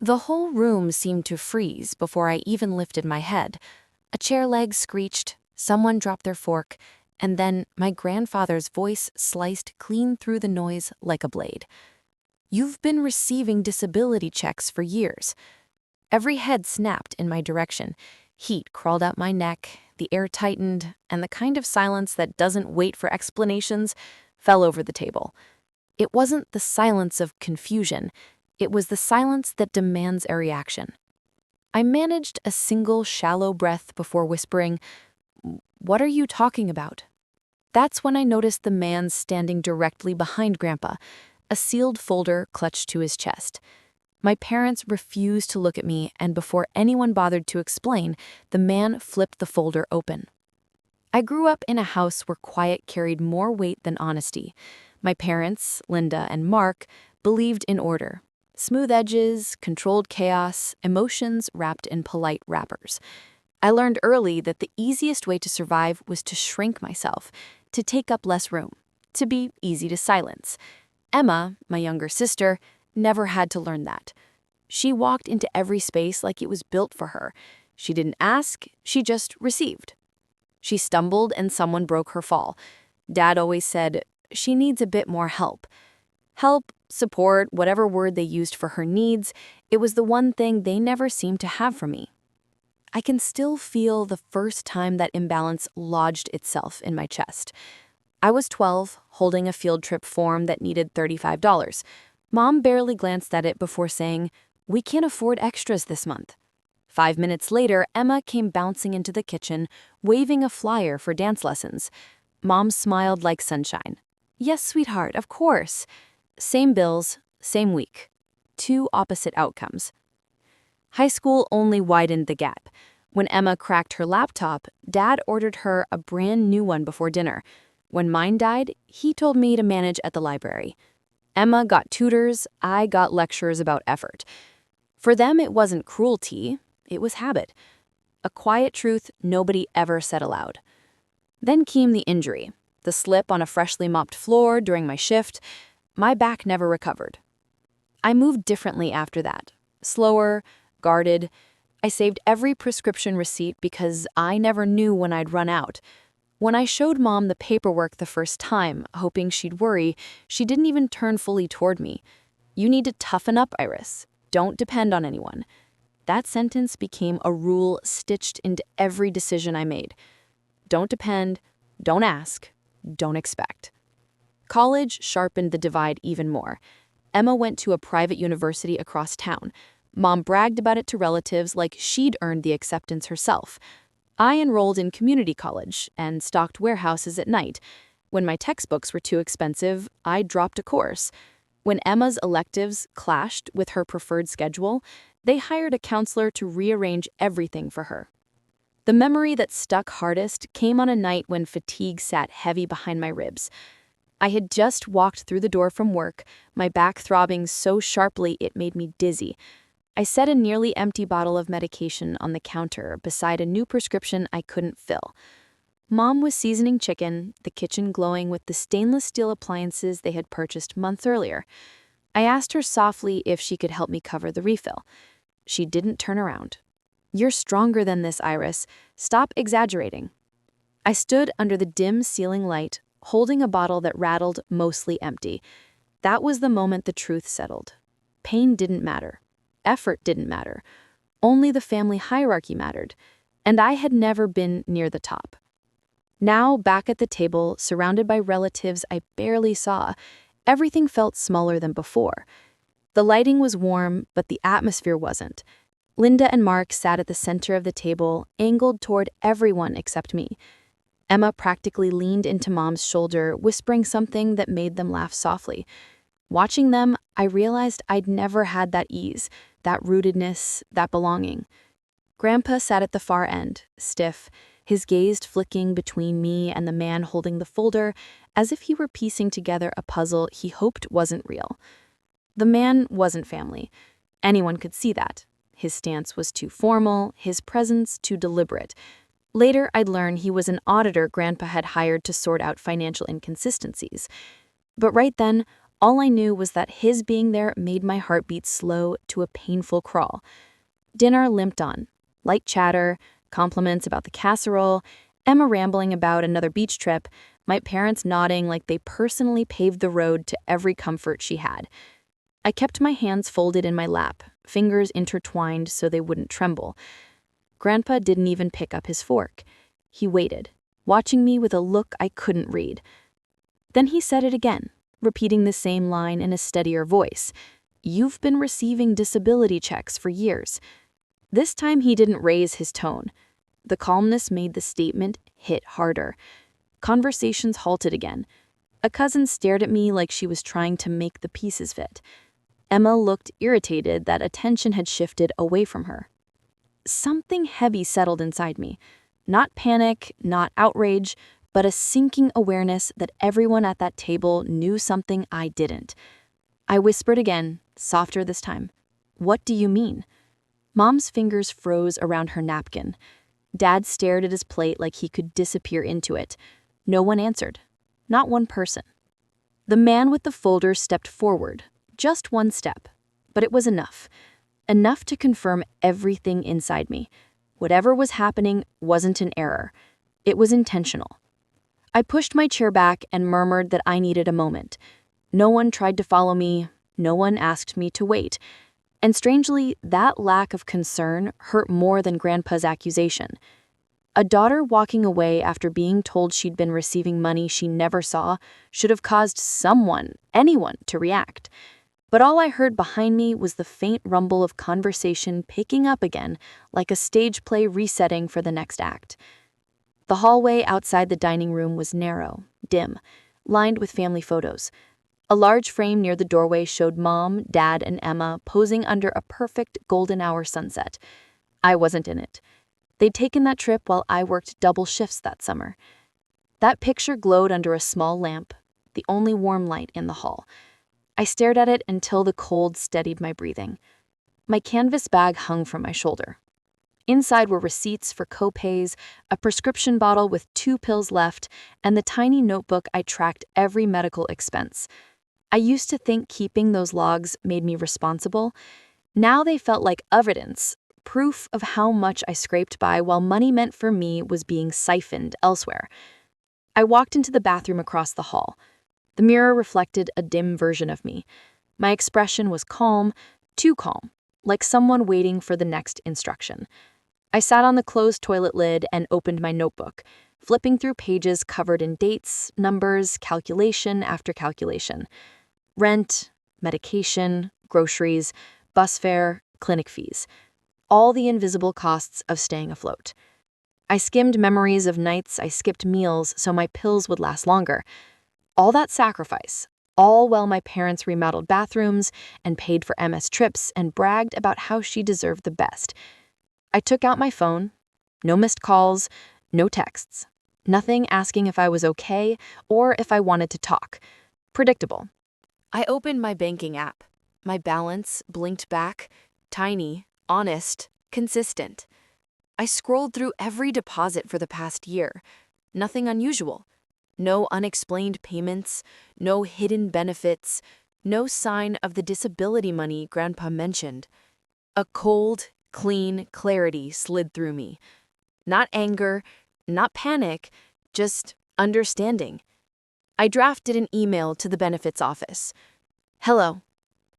The whole room seemed to freeze before I even lifted my head. A chair leg screeched, someone dropped their fork, and then my grandfather's voice sliced clean through the noise like a blade. "You've been receiving disability checks for years." Every head snapped in my direction. Heat crawled up my neck, the air tightened, and the kind of silence that doesn't wait for explanations fell over the table. It wasn't the silence of confusion. It was the silence that demands a reaction. I managed a single shallow breath before whispering, "What are you talking about?" That's when I noticed the man standing directly behind Grandpa, a sealed folder clutched to his chest. My parents refused to look at me, and before anyone bothered to explain, the man flipped the folder open. I grew up in a house where quiet carried more weight than honesty. My parents, Linda and Mark, believed in order. Smooth edges, controlled chaos, emotions wrapped in polite wrappers. I learned early that the easiest way to survive was to shrink myself, to take up less room, to be easy to silence. Emma, my younger sister, never had to learn that. She walked into every space like it was built for her. She didn't ask, she just received. She stumbled and someone broke her fall. Dad always said, "She needs a bit more help." Help, support, whatever word they used for her needs, it was the one thing they never seemed to have for me. I can still feel the first time that imbalance lodged itself in my chest. I was 12, holding a field trip form that needed $35. Mom barely glanced at it before saying, "We can't afford extras this month." 5 minutes later, Emma came bouncing into the kitchen, waving a flyer for dance lessons. Mom smiled like sunshine. "Yes, sweetheart, of course." Same bills, same week. Two opposite outcomes. High school only widened the gap. When Emma cracked her laptop, Dad ordered her a brand new one before dinner. When mine died, he told me to manage at the library. Emma got tutors, I got lectures about effort. For them, it wasn't cruelty, it was habit. A quiet truth nobody ever said aloud. Then came the injury, the slip on a freshly mopped floor during my shift. My back never recovered. I moved differently after that, slower, guarded. I saved every prescription receipt because I never knew when I'd run out. When I showed Mom the paperwork the first time, hoping she'd worry, she didn't even turn fully toward me. "You need to toughen up, Iris. Don't depend on anyone." That sentence became a rule stitched into every decision I made. Don't depend, don't ask, don't expect. College sharpened the divide even more. Emma went to a private university across town. Mom bragged about it to relatives like she'd earned the acceptance herself. I enrolled in community college and stocked warehouses at night. When my textbooks were too expensive, I dropped a course. When Emma's electives clashed with her preferred schedule, they hired a counselor to rearrange everything for her. The memory that stuck hardest came on a night when fatigue sat heavy behind my ribs. I had just walked through the door from work, my back throbbing so sharply it made me dizzy. I set a nearly empty bottle of medication on the counter beside a new prescription I couldn't fill. Mom was seasoning chicken, the kitchen glowing with the stainless steel appliances they had purchased months earlier. I asked her softly if she could help me cover the refill. She didn't turn around. "You're stronger than this, Iris. Stop exaggerating." I stood under the dim ceiling light, holding a bottle that rattled, mostly empty. That was the moment the truth settled. Pain didn't matter. Effort didn't matter. Only the family hierarchy mattered, and I had never been near the top. Now, back at the table, surrounded by relatives I barely saw, everything felt smaller than before. The lighting was warm, but the atmosphere wasn't. Linda and Mark sat at the center of the table, angled toward everyone except me. Emma practically leaned into Mom's shoulder, whispering something that made them laugh softly. Watching them, I realized I'd never had that ease, that rootedness, that belonging. Grandpa sat at the far end, stiff, his gaze flicking between me and the man holding the folder, as if he were piecing together a puzzle he hoped wasn't real. The man wasn't family. Anyone could see that. His stance was too formal, his presence too deliberate. Later, I'd learn he was an auditor Grandpa had hired to sort out financial inconsistencies. But right then, All I knew was that his being there made my heartbeat slow to a painful crawl. Dinner limped on. Light chatter, compliments about the casserole, Emma rambling about another beach trip, my parents nodding like they personally paved the road to every comfort she had. I kept my hands folded in my lap, fingers intertwined so they wouldn't tremble. Grandpa didn't even pick up his fork. He waited, watching me with a look I couldn't read. Then he said it again, repeating the same line in a steadier voice. "You've been receiving disability checks for years." This time he didn't raise his tone. The calmness made the statement hit harder. Conversations halted again. A cousin stared at me like she was trying to make the pieces fit. Emma looked irritated that attention had shifted away from her. Something heavy settled inside me. Not panic, not outrage, but a sinking awareness that everyone at that table knew something I didn't. I whispered again, softer this time. "What do you mean?" Mom's fingers froze around her napkin. Dad stared at his plate like he could disappear into it. No one answered. Not one person. The man with the folder stepped forward, just one step. But it was enough. Enough to confirm everything inside me. Whatever was happening wasn't an error. It was intentional. I pushed my chair back and murmured that I needed a moment. No one tried to follow me. No one asked me to wait. And strangely, that lack of concern hurt more than Grandpa's accusation. A daughter walking away after being told she'd been receiving money she never saw should have caused someone, anyone, to react. But all I heard behind me was the faint rumble of conversation picking up again, like a stage play resetting for the next act. The hallway outside the dining room was narrow, dim, lined with family photos. A large frame near the doorway showed Mom, Dad, and Emma posing under a perfect golden hour sunset. I wasn't in it. They'd taken that trip while I worked double shifts that summer. That picture glowed under a small lamp, the only warm light in the hall. I stared at it until the cold steadied my breathing. My canvas bag hung from my shoulder. Inside were receipts for co-pays, a prescription bottle with 2 pills left, and the tiny notebook I tracked every medical expense. I used to think keeping those logs made me responsible. Now they felt like evidence, proof of how much I scraped by while money meant for me was being siphoned elsewhere. I walked into the bathroom across the hall. The mirror reflected a dim version of me. My expression was calm, too calm, like someone waiting for the next instruction. I sat on the closed toilet lid and opened my notebook, flipping through pages covered in dates, numbers, calculation after calculation. Rent, medication, groceries, bus fare, clinic fees. All the invisible costs of staying afloat. I skimmed memories of nights I skipped meals so my pills would last longer. All that sacrifice, all while my parents remodeled bathrooms and paid for MS trips and bragged about how she deserved the best. I took out my phone. No missed calls, no texts. Nothing asking if I was okay or if I wanted to talk. Predictable. I opened my banking app. My balance blinked back, tiny, honest, consistent. I scrolled through every deposit for the past year. Nothing unusual. No unexplained payments, no hidden benefits, no sign of the disability money Grandpa mentioned. A cold, clean clarity slid through me. Not anger, not panic, just understanding. I drafted an email to the benefits office. "Hello.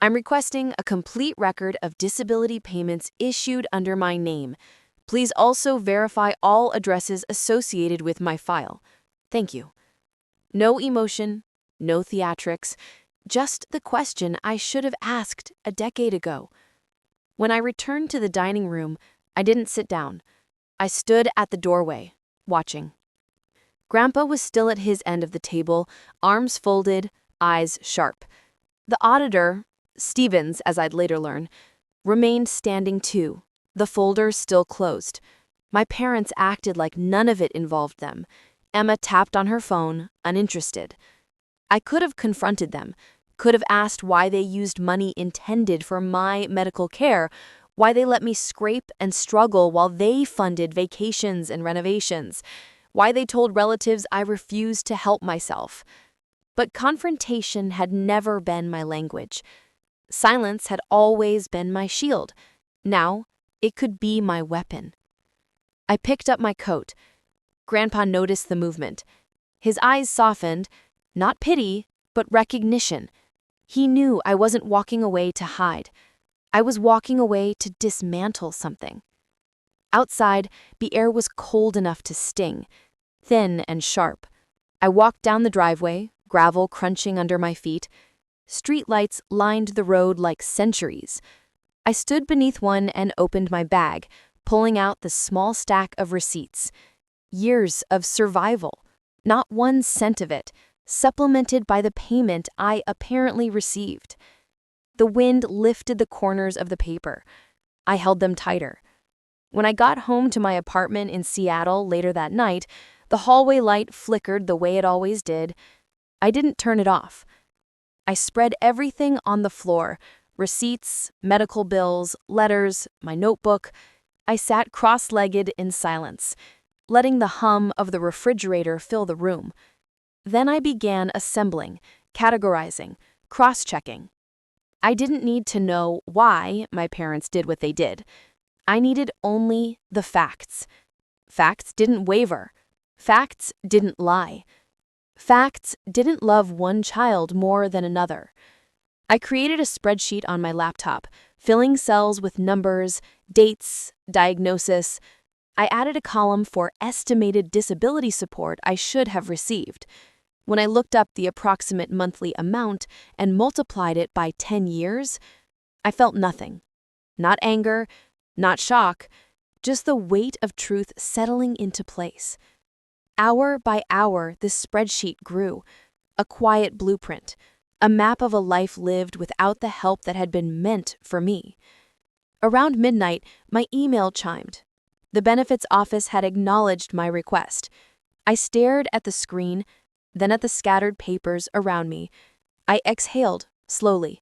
I'm requesting a complete record of disability payments issued under my name. Please also verify all addresses associated with my file. Thank you." No emotion, no theatrics, just the question I should have asked a decade ago. When I returned to the dining room, I didn't sit down. I stood at the doorway, watching. Grandpa was still at his end of the table, arms folded, eyes sharp. The auditor, Stevens, as I'd later learn, remained standing too, the folder still closed. My parents acted like none of it involved them. Emma tapped on her phone, uninterested. I could have confronted them, could have asked why they used money intended for my medical care, why they let me scrape and struggle while they funded vacations and renovations, why they told relatives I refused to help myself. But confrontation had never been my language. Silence had always been my shield. Now, it could be my weapon. I picked up my coat. Grandpa noticed the movement. His eyes softened, not pity, but recognition. He knew I wasn't walking away to hide. I was walking away to dismantle something. Outside, the air was cold enough to sting, thin and sharp. I walked down the driveway, gravel crunching under my feet. Streetlights lined the road like centuries. I stood beneath one and opened my bag, pulling out the small stack of receipts. Years of survival, not 1 cent of it, supplemented by the payment I apparently received. The wind lifted the corners of the paper. I held them tighter. When I got home to my apartment in Seattle later that night, the hallway light flickered the way it always did. I didn't turn it off. I spread everything on the floor: receipts, medical bills, letters, my notebook. I sat cross-legged in silence, letting the hum of the refrigerator fill the room. Then I began assembling, categorizing, cross-checking. I didn't need to know why my parents did what they did. I needed only the facts. Facts didn't waver. Facts didn't lie. Facts didn't love one child more than another. I created a spreadsheet on my laptop, filling cells with numbers, dates, diagnosis. I added a column for estimated disability support I should have received. When I looked up the approximate monthly amount and multiplied it by 10 years, I felt nothing. Not anger, not shock, just the weight of truth settling into place. Hour by hour, this spreadsheet grew, a quiet blueprint, a map of a life lived without the help that had been meant for me. Around midnight, my email chimed. The benefits office had acknowledged my request. I stared at the screen, then at the scattered papers around me. I exhaled, slowly.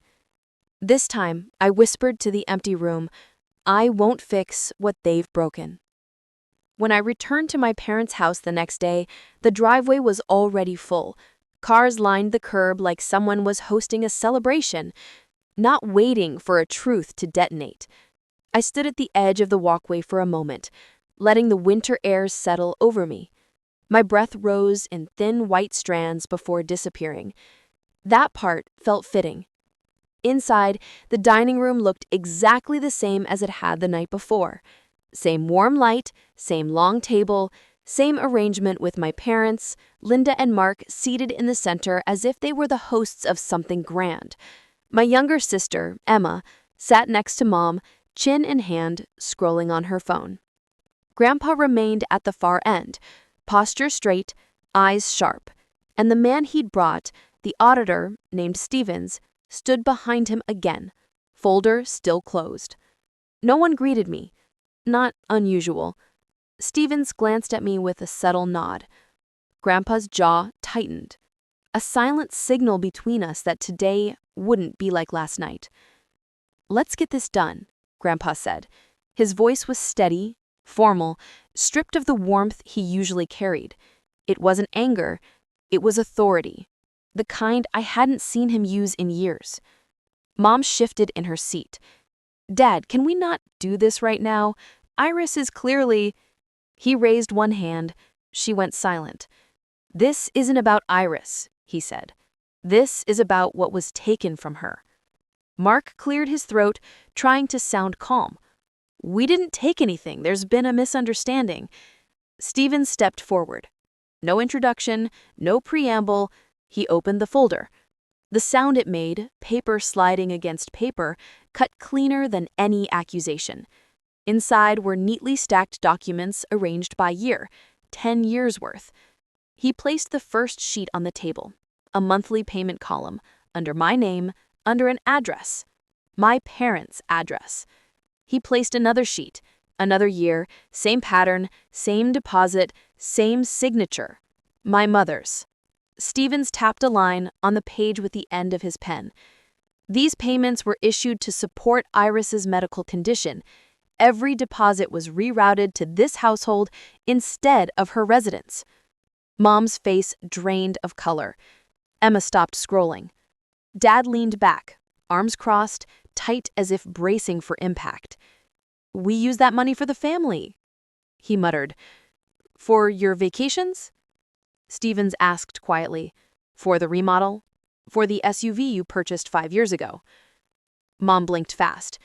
This time, I whispered to the empty room, "I won't fix what they've broken." When I returned to my parents' house the next day, the driveway was already full. Cars lined the curb like someone was hosting a celebration, not waiting for a truth to detonate. I stood at the edge of the walkway for a moment, letting the winter air settle over me. My breath rose in thin white strands before disappearing. That part felt fitting. Inside, the dining room looked exactly the same as it had the night before. Same warm light, same long table, same arrangement with my parents, Linda and Mark seated in the center as if they were the hosts of something grand. My younger sister, Emma, sat next to Mom, chin in hand, scrolling on her phone. Grandpa remained at the far end, posture straight, eyes sharp, and the man he'd brought, the auditor, named Stevens, stood behind him again, folder still closed. No one greeted me. Not unusual. Stevens glanced at me with a subtle nod. Grandpa's jaw tightened. A silent signal between us that today wouldn't be like last night. "Let's get this done," Grandpa said. His voice was steady, formal, stripped of the warmth he usually carried. It wasn't anger, it was authority, the kind I hadn't seen him use in years. Mom shifted in her seat. "Dad, can we not do this right now? Iris is clearly—" He raised one hand. She went silent. "This isn't about Iris," he said. "This is about what was taken from her." Mark cleared his throat, trying to sound calm. "We didn't take anything. There's been a misunderstanding." Stephen stepped forward. No introduction, no preamble. He opened the folder. The sound it made, paper sliding against paper, cut cleaner than any accusation. Inside were neatly stacked documents arranged by year, 10 years' worth. He placed the first sheet on the table, a monthly payment column, under my name, under an address, my parents' address. He placed another sheet, another year, same pattern, same deposit, same signature, my mother's. Stevens tapped a line on the page with the end of his pen. These payments were issued to support Iris's medical condition. Every deposit was rerouted to this household instead of her residence. Mom's face drained of color. Emma stopped scrolling. Dad leaned back, arms crossed, tight as if bracing for impact. "We use that money for the family," he muttered. "For your vacations?" Stevens asked quietly. "For the remodel? For the SUV you purchased 5 years ago?" Mom blinked fast.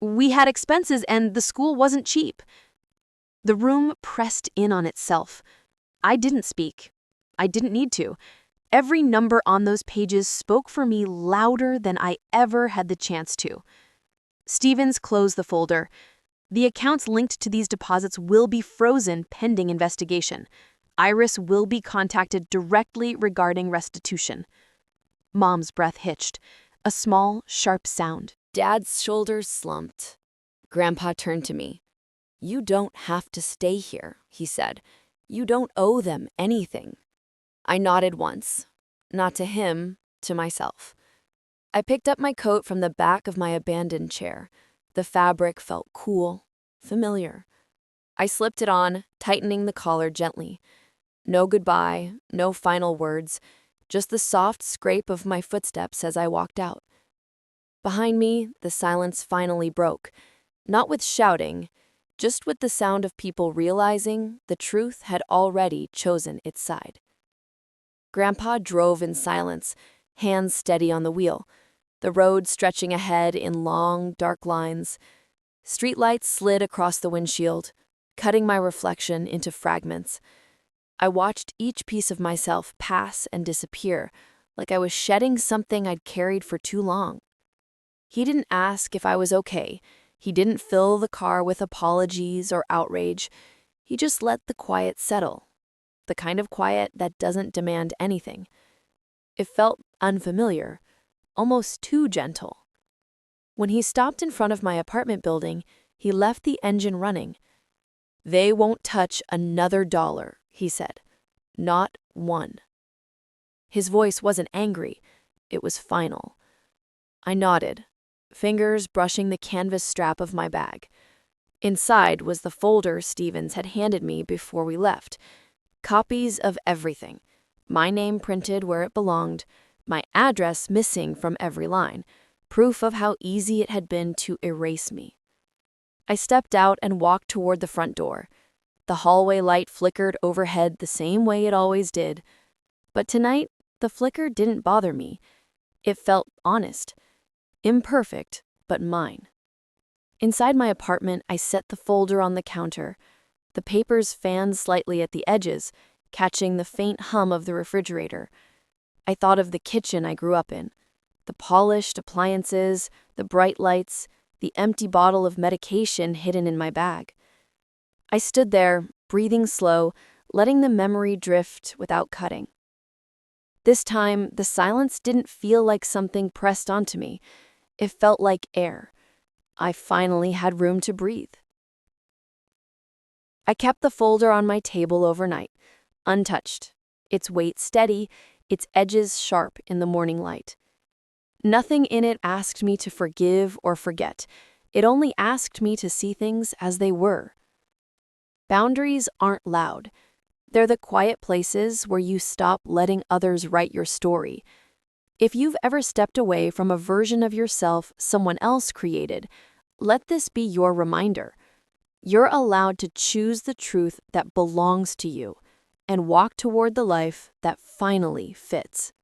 "We had expenses and the school wasn't cheap." The room pressed in on itself. I didn't speak. I didn't need to. Every number on those pages spoke for me louder than I ever had the chance to. Stevens closed the folder. "The accounts linked to these deposits will be frozen pending investigation. Iris will be contacted directly regarding restitution." Mom's breath hitched. A small, sharp sound. Dad's shoulders slumped. Grandpa turned to me. "You don't have to stay here," he said. "You don't owe them anything." I nodded once. Not to him, to myself. I picked up my coat from the back of my abandoned chair. The fabric felt cool, familiar. I slipped it on, tightening the collar gently. No goodbye, no final words, just the soft scrape of my footsteps as I walked out. Behind me, the silence finally broke, not with shouting, just with the sound of people realizing the truth had already chosen its side. Grandpa drove in silence, hands steady on the wheel, the road stretching ahead in long, dark lines. Streetlights slid across the windshield, cutting my reflection into fragments. I watched each piece of myself pass and disappear, like I was shedding something I'd carried for too long. He didn't ask if I was okay. He didn't fill the car with apologies or outrage. He just let the quiet settle, the kind of quiet that doesn't demand anything. It felt unfamiliar, almost too gentle. When he stopped in front of my apartment building, he left the engine running. "They won't touch another dollar," he said. "Not one." His voice wasn't angry. It was final. I nodded, fingers brushing the canvas strap of my bag. Inside was the folder Stevens had handed me before we left. Copies of everything. My name printed where it belonged, my address missing from every line, proof of how easy it had been to erase me. I stepped out and walked toward the front door. The hallway light flickered overhead the same way it always did. But tonight, the flicker didn't bother me. It felt honest. Imperfect, but mine. Inside my apartment, I set the folder on the counter. The papers fanned slightly at the edges, catching the faint hum of the refrigerator. I thought of the kitchen I grew up in. The polished appliances, the bright lights, the empty bottle of medication hidden in my bag. I stood there, breathing slow, letting the memory drift without cutting. This time, the silence didn't feel like something pressed onto me. It felt like air. I finally had room to breathe. I kept the folder on my table overnight, untouched, its weight steady, its edges sharp in the morning light. Nothing in it asked me to forgive or forget. It only asked me to see things as they were. Boundaries aren't loud. They're the quiet places where you stop letting others write your story. If you've ever stepped away from a version of yourself someone else created, let this be your reminder. You're allowed to choose the truth that belongs to you and walk toward the life that finally fits.